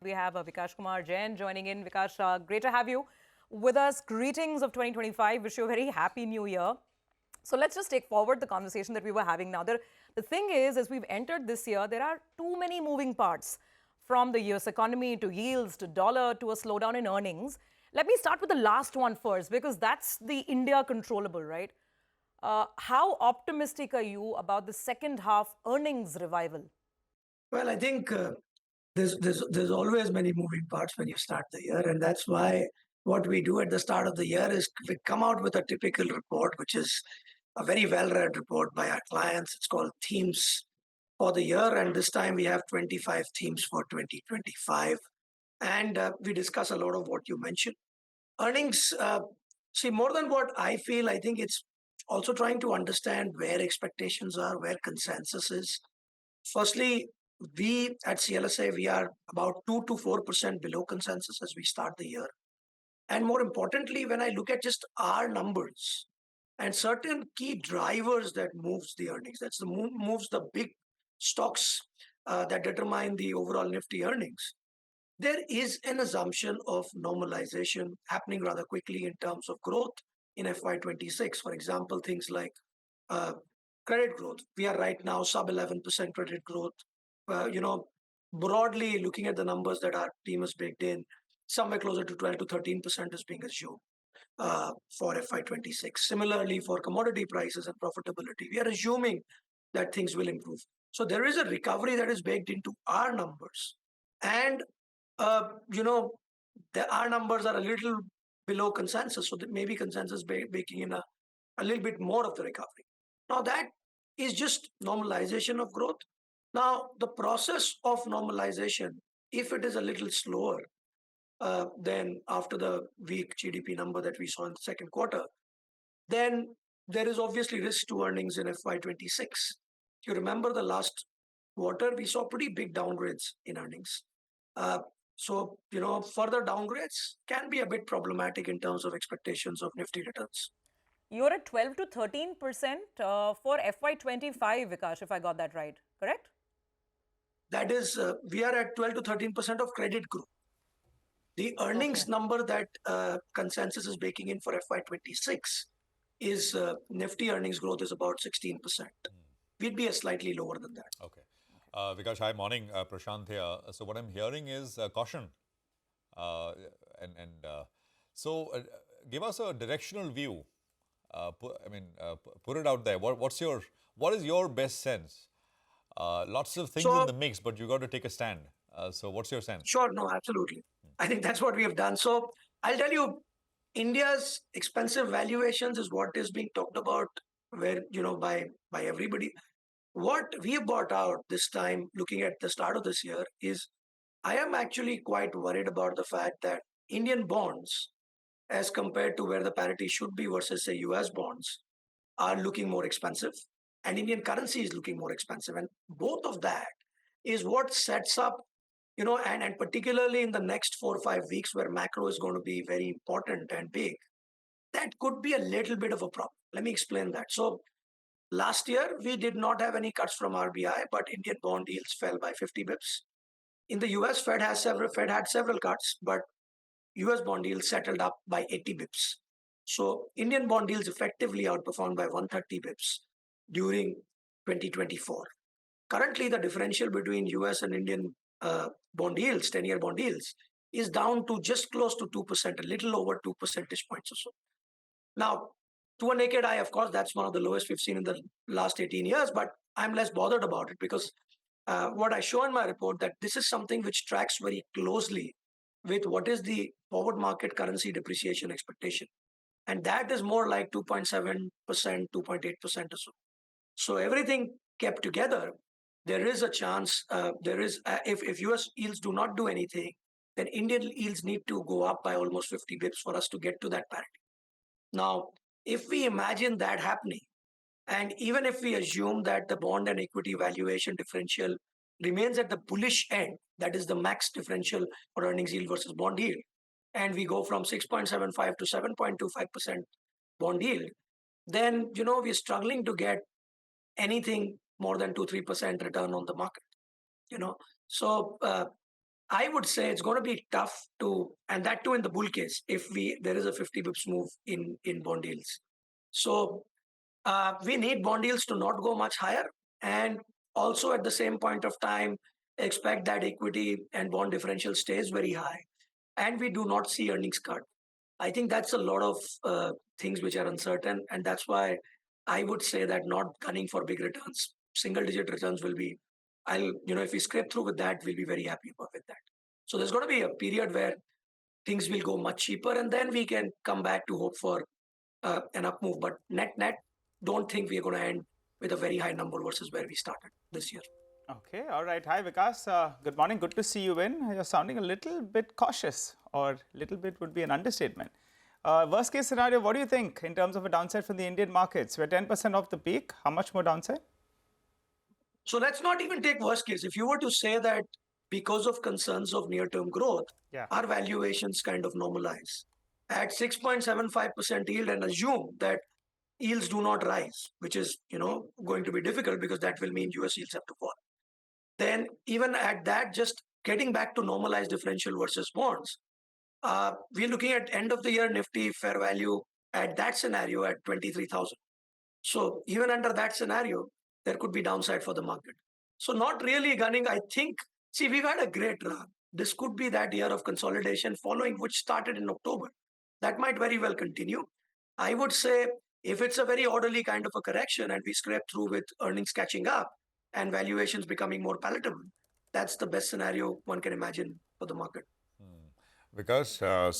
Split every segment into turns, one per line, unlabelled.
we have Vikash Kumar Jain joining in. Vikash, great to have you with us. Greetings of 2025. Wish you a very happy new year. So let's just take forward the conversation that we were having now. The thing is, as we've entered this year, there are too many moving parts, from the US economy to yields to dollar to a slowdown in earnings. Let me start with the last one first, because that's the India controllable, right? How optimistic are you about the second half earnings revival?
Well, I think there's always many moving parts when you start the year, and that's why what we do at the start of the year is we come out with a typical report, which is a very well-read report by our clients. It's called Themes for the Year, and this time we have 25 themes for 2025, and we discuss a lot of what you mentioned. Earnings, see, more than what I feel, I think it's also trying to understand where expectations are, where consensus is. Firstly, we at CLSA, we are about 2 to 4% below consensus as we start the year. And more importantly, when I look at just our numbers and certain key drivers that moves the earnings, that's the moves the big stocks that determine the overall Nifty earnings. There is an assumption of normalization happening rather quickly in terms of growth in FY26. For example, things like uh, credit growth. We are right now sub 11% credit growth. Broadly looking at the numbers that our team has baked in, somewhere closer to 12 to 13% is being assumed for FY26. Similarly, for commodity prices and profitability, we are assuming that things will improve. So there is a recovery that is baked into our numbers. And, uh, you know, our numbers are a little below consensus. So that maybe consensus baking in a little bit more of the recovery. Now that is just normalization of growth. Now the process of normalization, if it is a little slower than after the weak GDP number that we saw in the second quarter, then there is obviously risk to earnings in FY26. If you remember the last quarter, we saw pretty big downgrades in earnings. Further downgrades can be a bit problematic in terms of expectations of Nifty returns.
You're at 12 to 13% for FY25, Vikash, if I got that right, correct?
That is, we are at 12 to 13% of credit growth. The earnings number that consensus is baking in for FY26 is Nifty earnings growth is about 16%. We'd be a slightly lower than that.
Okay. Vikash, hi, morning. Prashant here. So what I'm hearing is caution. Uh, so give us a directional view. Put it out there. What is your best sense? Lots of things in the mix, but you got to take a stand. So what's your sense?
Sure, no, absolutely. I think that's what we have done. So I'll tell you, India's expensive valuations is what is being talked about by everybody. What we have brought out this time, looking at the start of this year, is I am actually quite worried about the fact that Indian bonds, as compared to where the parity should be versus, say, US bonds, are looking more expensive, and Indian currency is looking more expensive. And both of that is what sets up, and particularly in the next 4 or 5 weeks where macro is going to be very important and big, that could be a little bit of a problem. Let me explain that. So last year, we did not have any cuts from RBI, but Indian bond yields fell by 50 bips. In the US, Fed had several cuts, but US bond yields settled up by 80 bips. So Indian bond yields effectively outperformed by 130 bips during 2024. Currently, the differential between US and Indian bond yields, 10-year bond yields, is down to just close to 2%, a little over 2 percentage points or so. Now, to a naked eye, of course, that's one of the lowest we've seen in the last 18 years, but I'm less bothered about it because what I show in my report that this is something which tracks very closely with what is the forward market currency depreciation expectation. And that is more like 2.7%, 2.8% or so. So everything kept together, there is a chance, if US yields do not do anything, then Indian yields need to go up by almost 50 bips for us to get to that parity. Now, if we imagine that happening, and even if we assume that the bond and equity valuation differential remains at the bullish end, that is the max differential for earnings yield versus bond yield, and we go from 6.75 to 7.25% bond yield, then, we're struggling to get anything more than 2-3% return on the market. So I would say it's going to be tough to, and that too in the bull case, if there is a 50 bips move in bond yields. So we need bond yields to not go much higher, and also at the same point of time, expect that equity and bond differential stays very high, and we do not see earnings cut. I think that's a lot of things which are uncertain, and that's why I would say that not gunning for big returns, single-digit returns will be. If we scrape through with that, we'll be very happy with that. So there's going to be a period where things will go much cheaper, and then we can come back to hope for an up move. But net, don't think we're going to end with a very high number versus where we started this year.
Okay, all right. Hi, Vikash. Good morning. Good to see you in. You're sounding a little bit cautious, or little bit would be an understatement. Worst case scenario, what do you think in terms of a downside for the Indian markets? We're 10% off the peak. How much more downside?
So let's not even take worst case. If you were to say that because of concerns of near-term growth, our valuations kind of normalize at 6.75% yield and assume that yields do not rise, which is going to be difficult because that will mean US yields have to fall. Then even at that, just getting back to normalized differential versus bonds, we're looking at end of the year Nifty fair value at that scenario at 23,000. So even under that scenario, there could be downside for the market. So not really gunning. I think, see, we've had a great run. This could be that year of consolidation following, which started in October. That might very well continue. I would say if it's a very orderly kind of a correction and we scrape through with earnings catching up and valuations becoming more palatable, that's the best scenario one can imagine for the market.
Because those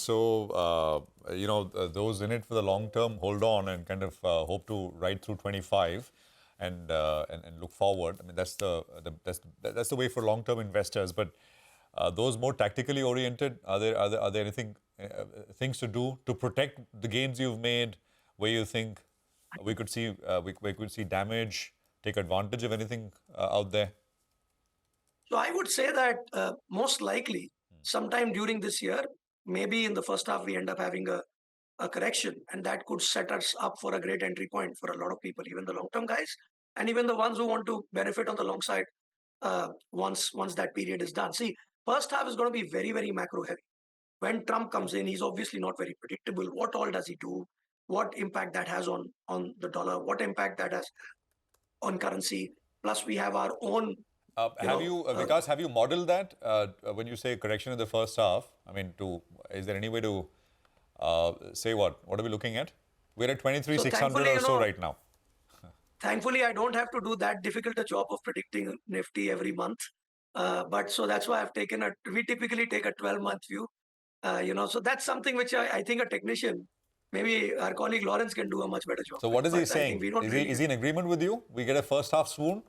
in it for the long term hold on and kind of hope to ride through 25 and look forward. I mean, that's the way for long term investors. But those more tactically oriented, are there anything things to do to protect the gains you've made, where you think we could see damage, take advantage of anything out there?
So I would say that most likely sometime during this year, maybe in the first half, we end up having a correction, and that could set us up for a great entry point for a lot of people, even the long-term guys, and even the ones who want to benefit on the long side once that period is done. See, first half is going to be very, very macro heavy. When Trump comes in, he's obviously not very predictable. What all does he do? What impact that has on the dollar? What impact that has on currency? Plus, we have our own.
Vikas, have you modeled that when you say correction in the first half? I mean, is there any way to say what? What are we looking at? We're at 23,600 or so right now.
Thankfully, I don't have to do that difficult a job of predicting Nifty every month. But so that's why we typically take a 12-month view. So that's something which I think a technician, maybe our colleague Lawrence, can do a much better job.
So what is he saying? Is he in agreement with you? We get a first half swoon?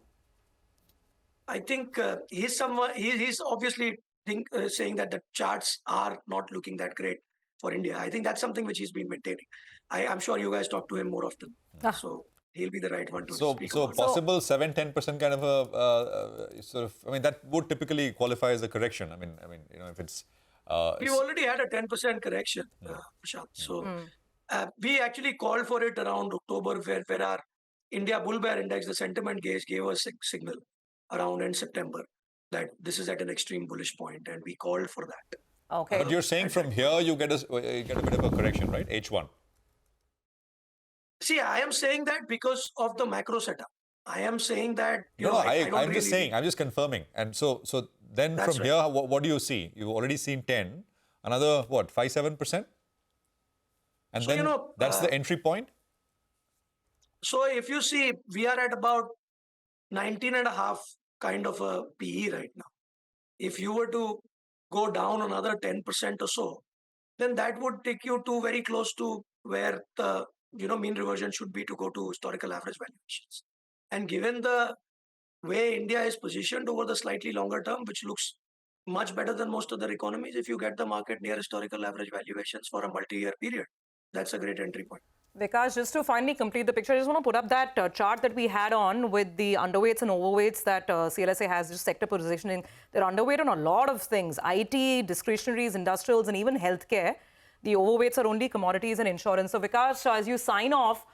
I think he's obviously saying that the charts are not looking that great for India. I think that's something which he's been maintaining. I'm sure you guys talk to him more often. So he'll be the right one to speak about.
So possible 7-10% kind of a sort of, I mean, that would typically qualify as a correction. I mean, if it's...
We've already had a 10% correction, Prashant. So we actually called for it around October, where our India Bull Bear Index, the sentiment gauge, gave us a signal around end September that this is at an extreme bullish point, and we called for that.
Okay.
But you're saying from here you get a bit of a correction, right? H1.
See, I am saying that because of the macro setup. I am saying that.
I'm just saying. I'm just confirming. And so then from here, what do you see? You've already seen 10. Another 5-7%? And so, then that's the entry point.
So if you see, we are at about 19.5 kind of a PE right now. If you were to go down another 10% or so, then that would take you to very close to where the mean reversion should be to go to historical average valuations. And given the way India is positioned over the slightly longer term, which looks much better than most other economies, if you get the market near historical average valuations for a multi-year period, that's a great entry point.
Vikash, just to finally complete the picture, I just want to put up that chart that we had on with the underweights and overweights that CLSA has, just sector positioning. They're underweight on a lot of things: IT, discretionaries, industrials, and even healthcare. The overweights are only commodities and insurance. So Vikash, as you sign off,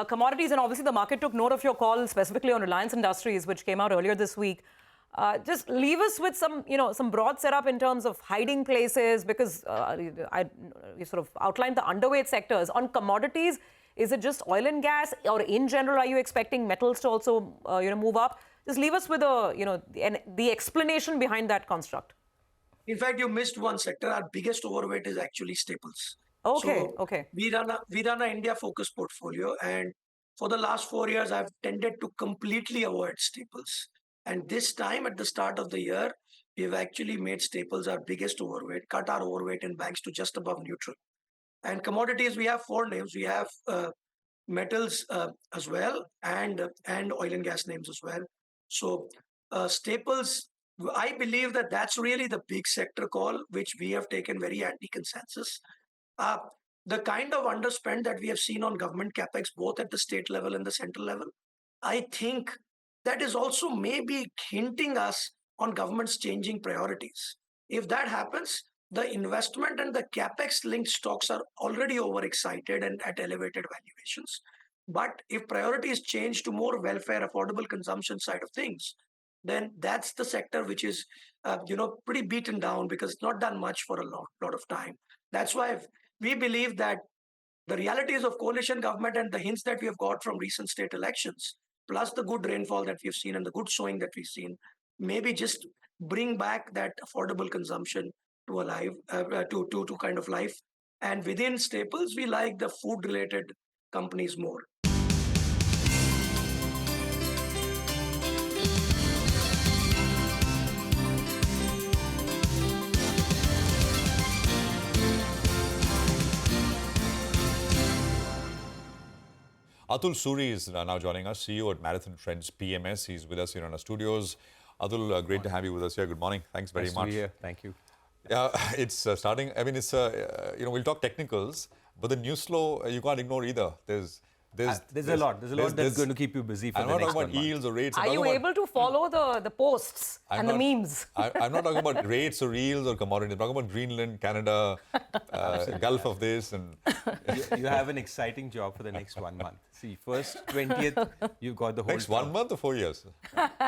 commodities, and obviously the market took note of your call specifically on Reliance Industries, which came out earlier this week. Just leave us with some, some broad setup in terms of hiding places, because you sort of outlined the underweight sectors. On commodities, is it just oil and gas, or in general, are you expecting metals to also, move up? Just leave us with the explanation behind that construct.
In fact, you missed one sector. Our biggest overweight is actually staples.
Okay,
So
okay.
we run a India focused portfolio, and for the last 4 years, I've tended to completely avoid staples. And this time, at the start of the year, we've actually made staples our biggest overweight, cut our overweight in banks to just above neutral. And commodities, we have 4 names. We have metals as well, and oil and gas names as well. So staples, I believe that that's really the big sector call, which we have taken very anti-consensus. Uh, the kind of underspend that we have seen on government capex, both at the state level and the central level, I think that is also maybe hinting us on governments changing priorities. If that happens, the investment and the capex linked stocks are already overexcited and at elevated valuations. But if priorities change to more welfare, affordable consumption side of things, then that's the sector which is, pretty beaten down because it's not done much for a lot of time. That's why we believe that the realities of coalition government and the hints that we have got from recent state elections, plus the good rainfall that we've seen and the good sowing that we've seen, maybe just bring back that affordable consumption to alive, to kind of life. And within staples, we like the food-related companies more.
Atul Suri is now joining us, CEO at Marathon Trends PMS. He's with us here in our studios. Atul, great to have you with us here. Good morning. Thanks very much.
Nice to be here. Thank you.
Yeah, it's starting. I mean, it's we'll talk technicals, but the news flow you can't ignore either. There's
a lot. There's a lot that's going to keep you busy for
I'm
the
not
next
talking
1
about
month.
yields or rates.
Are you able to follow the posts and the memes?
I'm not talking about rates or yields or commodities. I'm talking about Greenland, Canada, Gulf of this, and
You have an exciting job for the next 1 month. See, first 20th, you've got the whole
next 1 month or 4 years.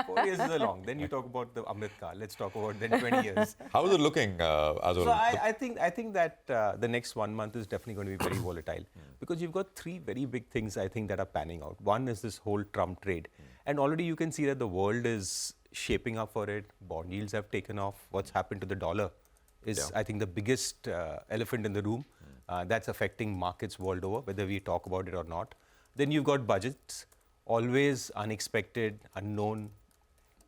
4 years is a long. Then you talk about the Amrit Kaal. Let's talk about then 20 years.
How is it looking, Atul?
So I think that the next 1 month is definitely going to be very volatile because you've got three very big things I think that are panning out. One is this whole Trump trade, and already you can see that the world is shaping up for it. Bond yields have taken off. What's happened to the dollar is, I think, the biggest elephant in the room. That's affecting markets world over, whether we talk about it or not. Then you've got budgets, always unexpected, unknown.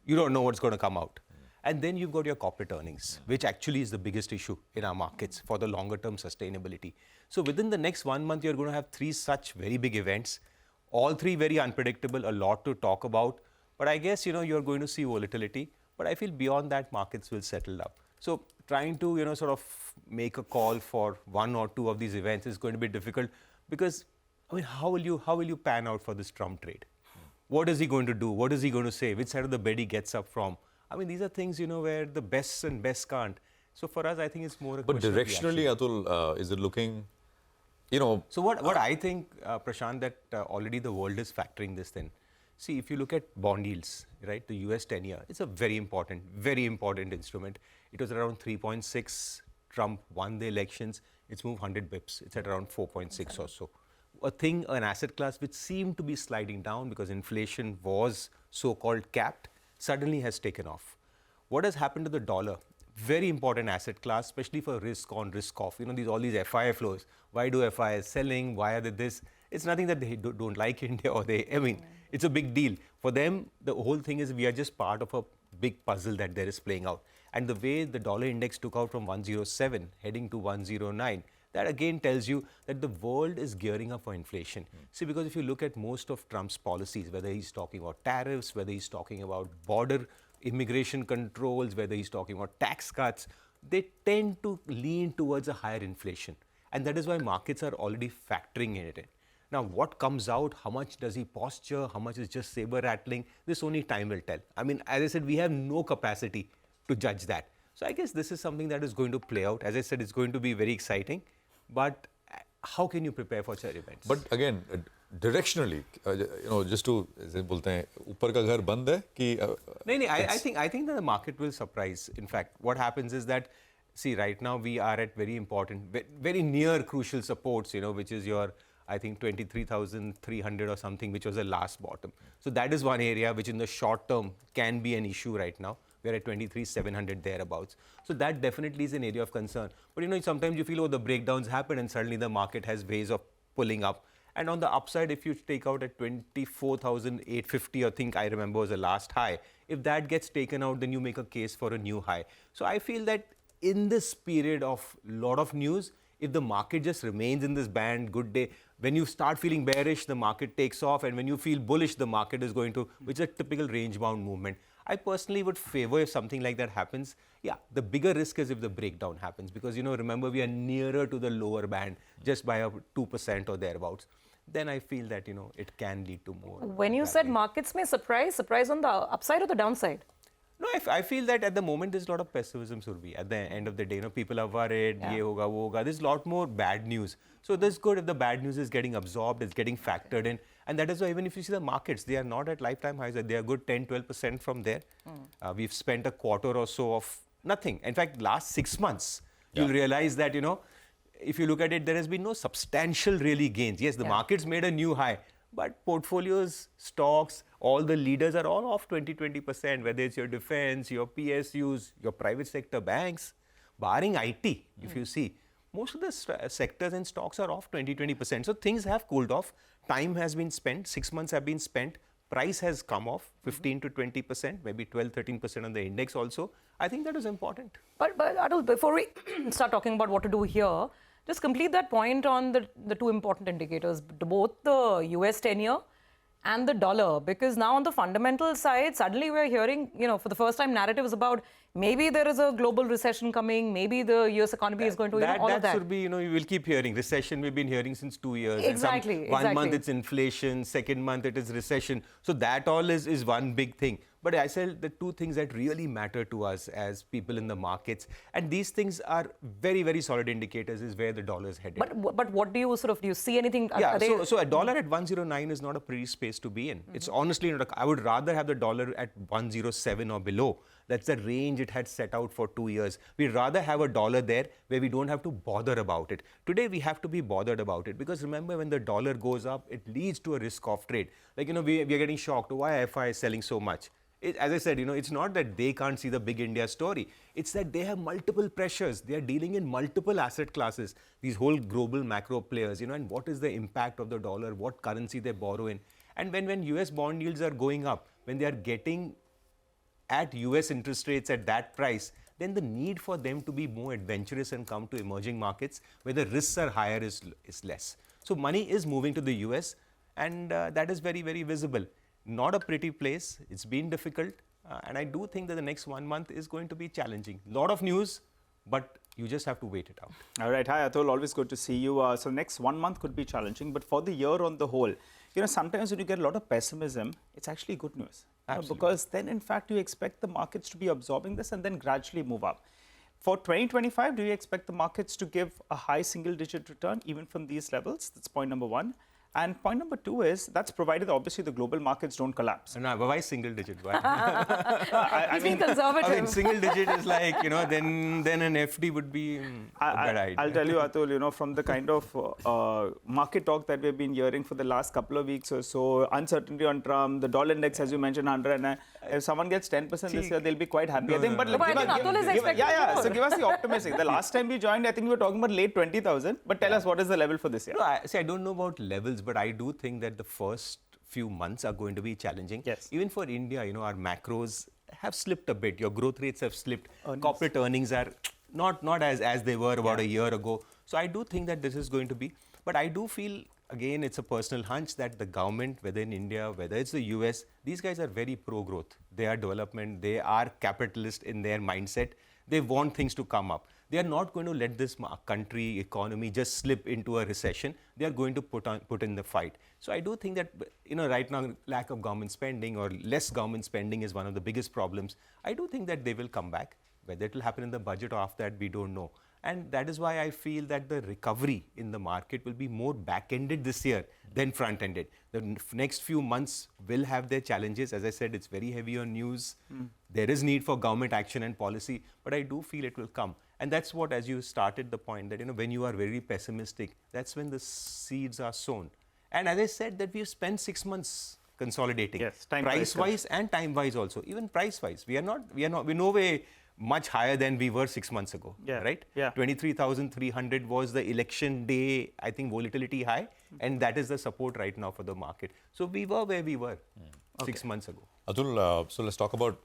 You don't know what's going to come out. And then you've got your corporate earnings, which actually is the biggest issue in our markets for the longer term sustainability. So within the next 1 month, you're going to have three such very big events, all three very unpredictable, a lot to talk about. But I guess, you're going to see volatility. But I feel beyond that, markets will settle up. So trying to, sort of make a call for one or two of these events is going to be difficult because, I mean, how will you pan out for this Trump trade? What is he going to do? What is he going to say? Which side of the bed he gets up from? I mean, these are things, where the bests and best can't. So for us, I think it's more a
But
question
directionally,
of reaction.
Atul, is it looking,
So what I think, Prashant, that already the world is factoring this in. See, if you look at bond yields, right, the US 10-year, it's a very important instrument. It was around 3.6. Trump won the elections. It's moved 100 bips. It's at around 4.6 or so. An asset class which seemed to be sliding down because inflation was so-called capped, suddenly has taken off. What has happened to the dollar? Very important asset class, especially for risk on, risk off. All these FI flows. Why do FIs selling? Why are they this? It's nothing that they don't like India or it's a big deal. For them, the whole thing is we are just part of a big puzzle that there is playing out. And the way the dollar index took out from 107 heading to 109, that again tells you that the world is gearing up for inflation. See, because if you look at most of Trump's policies, whether he's talking about tariffs, whether he's talking about border immigration controls, whether he's talking about tax cuts, they tend to lean towards a higher inflation. And that is why markets are already factoring in it. Now, what comes out, how much does he posture, how much is just saber rattling, this only time will tell. I mean, as I said, we have no capacity to judge that. So I guess this is something that is going to play out. As I said, it's going to be very exciting. But how can you prepare for such events?
But again, directionally, just to, जैसे बोलते हैं, ऊपर का घर बंद है कि
No, I think that the market will surprise. In fact, what happens is that, see, right now we are at very important, very near crucial supports, which is your, I think 23,300 or something, which was the last bottom. So that is one area which in the short term can be an issue right now. We're at 23,700 thereabouts. So that definitely is an area of concern. But sometimes you feel, oh, the breakdowns happen and suddenly the market has ways of pulling up. And on the upside, if you take out at 24,850, I think I remember was the last high, if that gets taken out, then you make a case for a new high. So I feel that in this period of lot of news, if the market just remains in this band, good day, when you start feeling bearish, the market takes off, and when you feel bullish, the market is going to, which is a typical range-bound movement. I personally would favor if something like that happens. Yeah, the bigger risk is if the breakdown happens, because remember, we are nearer to the lower band just by 2% or thereabouts. Then I feel that it can lead to more.
When you said markets may surprise on the upside or the downside?
No, I feel that at the moment there's a lot of pessimism, Surabhi. At the end of the day, people are worried, ye hoga, wo hoga. There's a lot more bad news. So this is good if the bad news is getting absorbed, it's getting factored in. And that is why even if you see the markets, they are not at lifetime highs. They are good 10-12% from there. We've spent a quarter or so of nothing. In fact, last 6 months, you'll realize that, if you look at it, there has been no substantial really gains. Yes, the markets made a new high, but portfolios, stocks, all the leaders are all off 20%, whether it's your defense, your PSUs, your private sector banks, barring IT, if you see. Most of the sectors and stocks are off 20%. So things have cooled off. Time has been spent. 6 months have been spent. Price has come off 15 to 20%, maybe 12-13% on the index also. I think that is important.
But Atul, before we start talking about what to do here, just complete that point on the two important indicators, both the US 10-year and the dollar, because now on the fundamental side, suddenly we're hearing, for the first time, narratives about maybe there is a global recession coming, maybe the US economy is going to, all of that.
That should be, you will keep hearing. Recession, we've been hearing since 2 years.
Exactly.
One month it's inflation, second month it is recession. So that all is one big thing. But I said the two things that really matter to us as people in the markets, and these things are very, very solid indicators, is where the dollar is headed.
But what do you see anything?
Yeah, so a dollar at 109 is not a pretty space to be in. It's honestly not. I would rather have the dollar at 107 or below. That's the range it had set out for 2 years. We'd rather have a dollar there where we don't have to bother about it. Today, we have to be bothered about it, because remember, when the dollar goes up, it leads to a risk-off trade. Like, we are getting shocked. Why FI is selling so much? As I said, it's not that they can't see the big India story. It's that they have multiple pressures. They are dealing in multiple asset classes, these whole global macro players, and what is the impact of the dollar, what currency they borrow in. And when US bond yields are going up, when they are getting at US interest rates at that price, then the need for them to be more adventurous and come to emerging markets where the risks are higher is less. So money is moving to the US, and that is very, very visible. Not a pretty place. It's been difficult. And I do think that the next 1 month is going to be challenging. A lot of news, but you just have to wait it out.
All right. Hi, Atul. Always good to see you. So next 1 month could be challenging. But for the year on the whole, sometimes when you get a lot of pessimism, it's actually good news. Because then, in fact, you expect the markets to be absorbing this and then gradually move up. For 2025, do you expect the markets to give a high single-digit return even from these levels? That's point number one. And point number two is, that's provided obviously the global markets don't collapse.
No, why single digit? Why?
I mean, conservative.
I mean, single digit is like, then an FD would be a good idea.
I'll tell you, Atul, from the kind of market talk that we've been hearing for the last couple of weeks or so, uncertainty on Trump, the dollar index, as you mentioned, 100, if someone gets 10% this year, they'll be quite happy. I think, but
I think Atul is expecting more.
So give us the optimistic. The last time we joined, I think we were talking about late 20,000. But tell us, what is the level for this year?
No, I don't know about levels, but I do think that the first few months are going to be challenging.
Yes.
Even for India, our macros have slipped a bit. Your growth rates have slipped. Corporate earnings are not as they were about a year ago. So I do think that this is going to be, but I do feel, again, it's a personal hunch that the government, whether in India, whether it's the US, these guys are very pro-growth. They are development. They are capitalist in their mindset. They want things to come up. They are not going to let this country economy just slip into a recession. They are going to put in the fight. So I do think that, right now, lack of government spending or less government spending is one of the biggest problems. I do think that they will come back. Whether it will happen in the budget or after that, we don't know. And that is why I feel that the recovery in the market will be more back-ended this year than front-ended. The next few months will have their challenges. As I said, it's very heavy on news. There is need for government action and policy, but I do feel it will come. And that's what, as you started the point, that when you are very pessimistic, that's when the seeds are sown. And as I said, that we've spent 6 months consolidating.
Yes, time
price-wise and time-wise also. Even price-wise, we're no way much higher than we were 6 months ago, right? 23,300 was the election day, I think, volatility high, and that is the support right now for the market. So we were where we were 6 months ago.
Atul, so let's talk about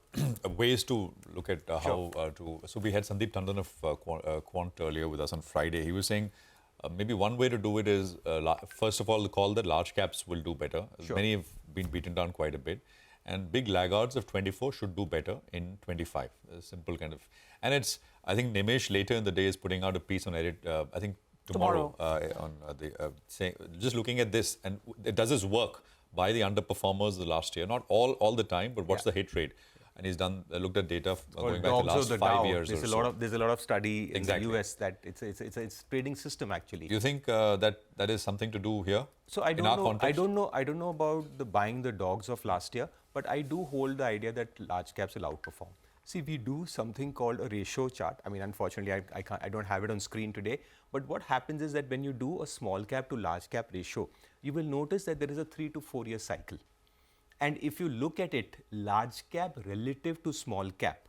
ways to look at how to. So we had Sandeep Tandon of Quant earlier with us on Friday. He was saying maybe one way to do it is, first of all, the call that large caps will do better. Many have been beaten down quite a bit. And big laggards of 24 should do better in 25. A simple kind of. And it's, I think Nimesh later in the day is putting out a piece on edit, I think tomorrow. On saying, just looking at this, and does this work by the underperformers the last year? Not all the time, but what's the hit rate? And he's looked at data going back the last 5 years.
There's a lot of study in the US that it's a trading system actually.
Do you think that is something to do here?
So I don't know. I don't know about the buying the dogs of last year, but I do hold the idea that large caps will outperform. See, we do something called a ratio chart. I mean, unfortunately, I don't have it on screen today. But what happens is that when you do a small cap to large cap ratio, you will notice that there is a 3 to 4 year cycle. And if you look at it, large cap relative to small cap,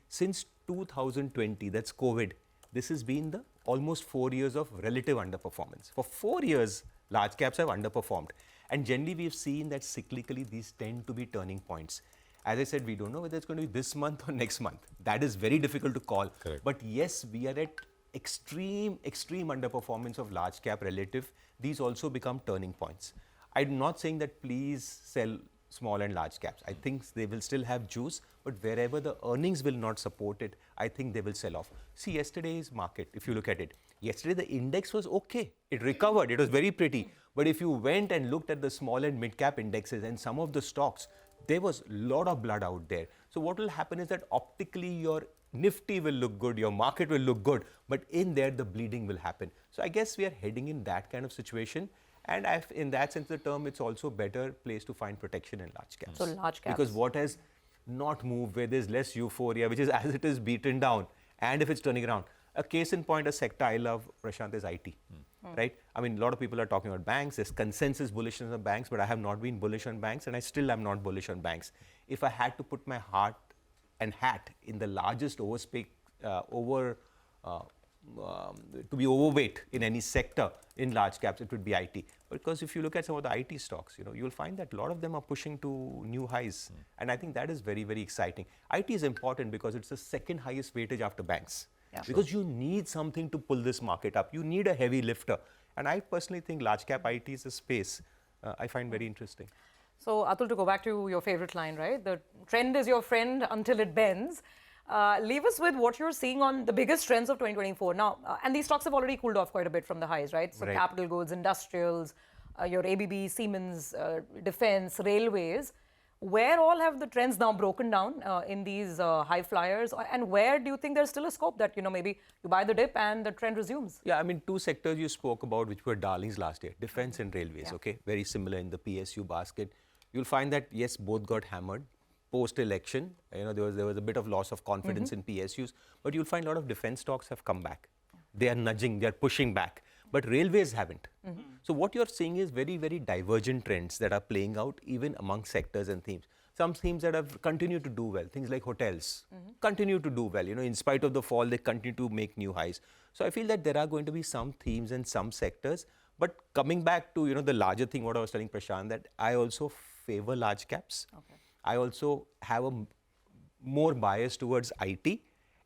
since 2020, that's COVID, this has been the almost 4 years of relative underperformance. For 4 years, large caps have underperformed. And generally, we've seen that cyclically, these tend to be turning points. As I said, we don't know whether it's going to be this month or next month. That is very difficult to call.
Correct.
But yes, we are at extreme underperformance of large cap relative. These also become turning points. I'm not saying that please sell small and large caps. I think they will still have juice, but wherever the earnings will not support it, I think they will sell off. See, yesterday's market, if you look at it, yesterday the index was okay. It recovered. It was very pretty. But if you went and looked at the small and mid cap indexes and some of the stocks, there was a lot of blood out there. So what will happen is that optically your Nifty will look good, your market will look good, but in there the bleeding will happen. So I guess we are heading in that kind of situation. And in that sense of the term, it's also a better place to find protection in large caps.
So large caps.
Because what has not moved, where there's less euphoria, which is as it is beaten down, and if it's turning around. A case in point, a sector I love, Prashant, is IT, right? I mean, a lot of people are talking about banks. There's consensus bullishness on banks, but I have not been bullish on banks, and I still am not bullish on banks. If I had to put my heart and hat in the largest to be overweight in any sector in large caps, it would be IT. Because if you look at some of the IT stocks, you'll find that a lot of them are pushing to new highs. And I think that is very, very exciting. IT is important because it's the second highest weightage after banks. Because you need something to pull this market up. You need a heavy lifter. And I personally think large cap IT is a space I find very interesting.
So Atul, to go back to your favorite line, right? The trend is your friend until it bends. Leave us with what you're seeing on the biggest trends of 2024. Now, and these stocks have already cooled off quite a bit from the highs, right? So capital goods, industrials, your ABB, Siemens, defense, railways. Where all have the trends now broken down in these high flyers? And where do you think there's still a scope that, maybe you buy the dip and the trend resumes?
Yeah, I mean, two sectors you spoke about which were darlings last year, defense and railways, okay? Very similar in the PSU basket. You'll find that, yes, both got hammered. Post-election, there was a bit of loss of confidence in PSUs, but you'll find a lot of defense stocks have come back. They are nudging, they are pushing back, but railways haven't. So what you're seeing is very, very divergent trends that are playing out even among sectors and themes. Some themes that have continued to do well, things like hotels, continue to do well. In spite of the fall, they continue to make new highs. So I feel that there are going to be some themes and some sectors, but coming back to, the larger thing, what I was telling Prashant, that I also favor large caps. I also have a more bias towards IT,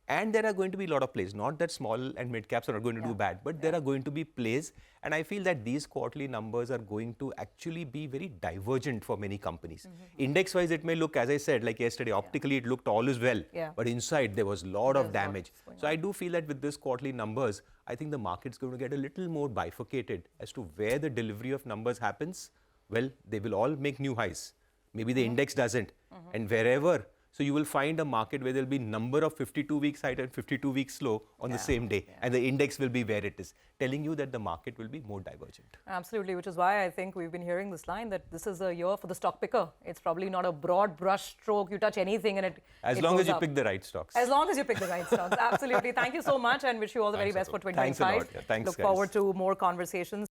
and there are going to be a lot of plays. Not that small and mid caps are not going to do bad, but there are going to be plays, and I feel that these quarterly numbers are going to actually be very divergent for many companies. Index-wise, it may look, as I said, like yesterday, optically it looked all is well, but inside there was a lot of damage. So I do feel that with this quarterly numbers, I think the market's going to get a little more bifurcated as to where the delivery of numbers happens. Well, they will all make new highs. Maybe the index doesn't. And wherever So you will find a market where there will be number of 52 weeks high and 52 weeks low on the same day, and the index will be where it is, telling you that the market will be more divergent.
Absolutely, which is why I think we've been hearing this line that this is a year for the stock picker. It's probably not a broad brush stroke. You touch anything and it
As long
goes
as you
up.
pick the right stocks.
As long as you pick the right stocks. Absolutely. Thank you so much and wish you all the very best for 2025.
Thanks a lot. Yeah, thanks,
Look
guys.
forward to more conversations.